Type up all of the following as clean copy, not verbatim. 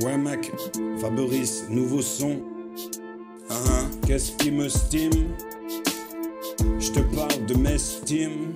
Ouais mec, Fabrice, nouveau son. Qu'est-ce qui me stime? Je te parle de mes stimes.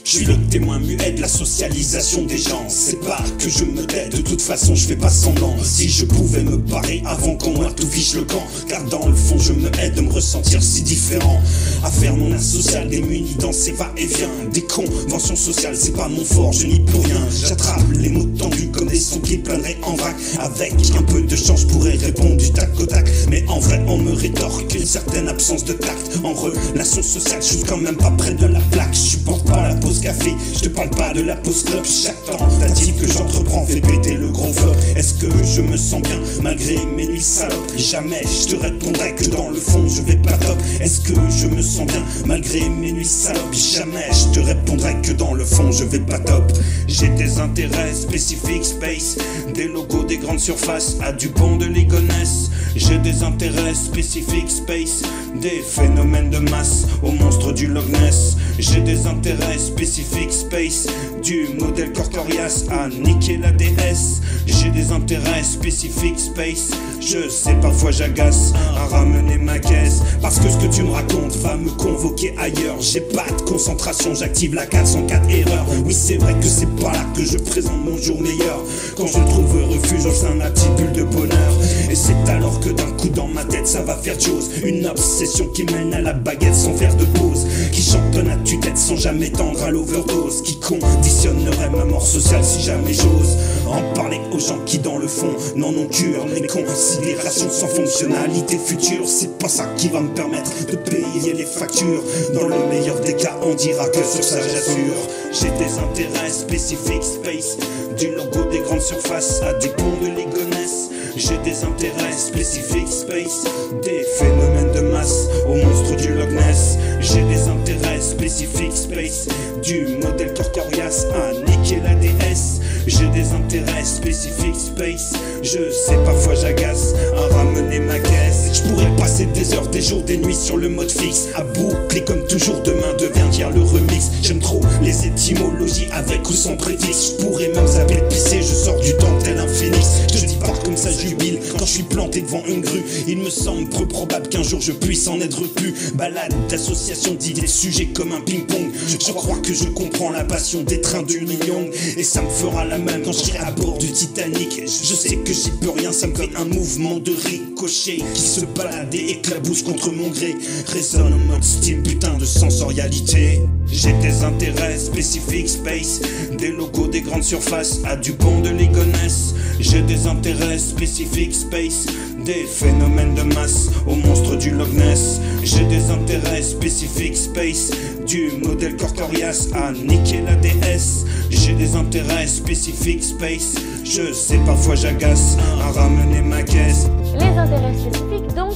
Je suis le témoin muet de la socialisation des gens. C'est pas que je me tais, de toute façon je fais pas semblant. Si je pouvais me barrer avant qu'on moi tout fiche le camp. Car dans le fond je me hais de me ressentir si différent. À faire mon asocial démuni dans ses va-et-vient. Des conventions sociales c'est pas mon fort, je n'y peux rien. J'attrape les mots tendus comme des sons qui planeraient en vrac. Avec un peu de chance je pourrais répondre du tac au tac. Mais en vrai on me rétorque une certaine absence de tact. En relation sociale je suis quand même pas près de la plaque. Je supporte pas la pause café, je te parle pas de la pause club. Chaque tentative que j'entreprends fait péter le gros flop. Est-ce que je me sens bien malgré mes nuits salopes? Jamais je te répondrai que dans le fond je vais pas top. Est-ce que je me sens bien malgré mes nuits salopes? Jamais je te répondrai que dans le fond je vais pas top. J'ai des intérêts spécifiques space, des logos des grandes surfaces à Dupont de Ligonnès. J'ai des intérêts spécifiques space, des phénomènes de masse au monstre du Loch Ness. J'ai des intérêts spécifiques space, du modèle Corcorias à niquer la déesse. J'ai des intérêts spécifiques space, je sais parfois j'agace à ramener ma caisse. Parce que ce que tu me racontes va me convoquer ailleurs. J'ai pas de concentration, j'active la 404 erreur. Oui c'est vrai que c'est pas là que je présente mon jour meilleur. Quand je trouve refuge au sein de ma petite bulle de bonheur. Et c'est alors que d'un coup dans ma tête ça va faire chose. Une obsession qui mène à la baguette sans faire de pause, qui chantonne à tue-tête sans jamais tendre à l'overdose, qui conditionnerait ma mort sociale si jamais j'ose en parler aux gens qui dans le fond n'en ont cure. Les considérations sans fonctionnalité future, c'est pas ça qui va me permettre de payer les factures. Dans le meilleur des cas on dira que sur ça j'assure. J'ai des intérêts spécifiques space, du logo des grandes surfaces à Dupont de Ligonnès. J'ai des intérêts spécifiques space, des phénomènes de masse au monstre du Loch Ness. J'ai des intérêts spécifiques space, du modèle Corcorias à niquer la déesse. J'ai des intérêts spécifiques space, je sais parfois j'agace à ramener ma caisse. Je pourrais passer des heures, des jours, des nuits sur le mode fixe, à boucler comme toujours demain devient hier le remix. J'aime trop les étymologies avec ou sans préfixe. Je pourrais même zapper de pisser, je sors du temps tel un phénix. Je dis pas comme ça jubile quand je suis planté devant une grue. Il me semble peu probable qu'un jour je puisse en être plus. Balade d'association d'idées, sujets comme un ping-pong. Je crois que je comprends la passion des trains du Young. Et ça me fera la même quand je serai à bord du Titanic. Je sais que j'y peux rien, ça me fait un mouvement de ricochet qui se balade et éclabousse contre mon gré. Résonne en mode style putain de sensorialité. J'ai des intérêts spécifiques space, des logos des grandes surfaces à Dupont de Ligonnès. J'ai des intérêts spécifiques space, des phénomènes de masse au monstre du Loch Ness. J'ai des intérêts spécifiques space, du modèle Corcorias à niquer la déesse. J'ai des intérêts spécifiques space, je sais parfois j'agace à ramener ma caisse. Les intérêts spécifiques donc,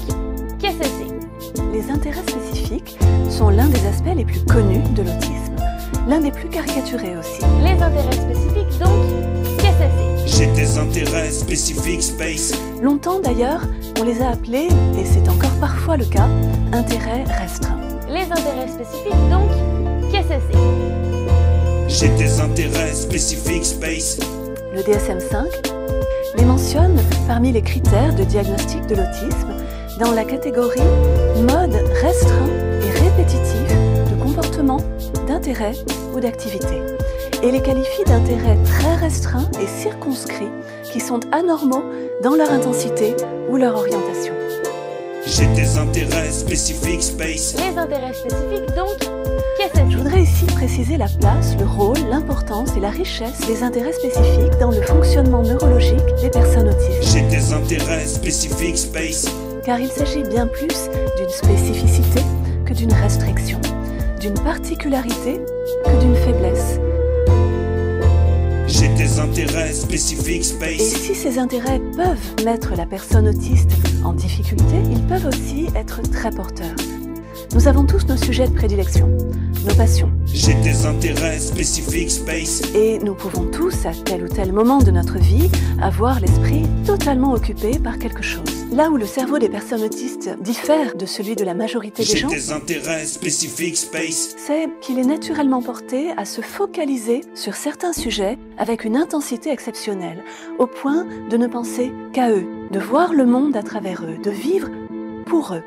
qu'est-ce que c'est? Les intérêts spécifiques sont l'un des aspects les plus connus de l'autisme, l'un des plus caricaturés aussi. Les intérêts spécifiques donc, qu'est-ce que c'est? J'ai des intérêts spécifiques space. Longtemps d'ailleurs, on les a appelés, et c'est encore parfois le cas, intérêts restreints. Les intérêts spécifiques donc, qu'est-ce que c'est? J'ai des intérêts spécifiques space. Le DSM-5 les mentionne parmi les critères de diagnostic de l'autisme dans la catégorie mode restreint et répétitif de comportement, d'intérêt ou d'activité, et les qualifie d'intérêts très restreints et circonscrits qui sont anormaux dans leur intensité ou leur orientation. J'ai des intérêts spécifiques space. Les intérêts spécifiques donc, qu'est-ce que c'est? Je voudrais ici préciser la place, le rôle, l'importance et la richesse des intérêts spécifiques dans le fonctionnement neurologique des personnes autistes. J'ai des intérêts spécifiques space. Car il s'agit bien plus d'une spécificité que d'une restriction, d'une particularité que d'une faiblesse. J'ai des intérêts spécifiques Et space. si ces intérêts peuvent mettre la personne autiste en difficulté, ils peuvent aussi être très porteurs. Nous avons tous nos sujets de prédilection. nos passions. J'ai des intérêts spécifiques, space. Et nous pouvons tous, à tel ou tel moment de notre vie, avoir l'esprit totalement occupé par quelque chose. Là où le cerveau des personnes autistes diffère de celui de la majorité des gens, J'ai des intérêts spécifiques, space. c'est qu'il est naturellement porté à se focaliser sur certains sujets avec une intensité exceptionnelle, au point de ne penser qu'à eux, de voir le monde à travers eux, de vivre pour eux.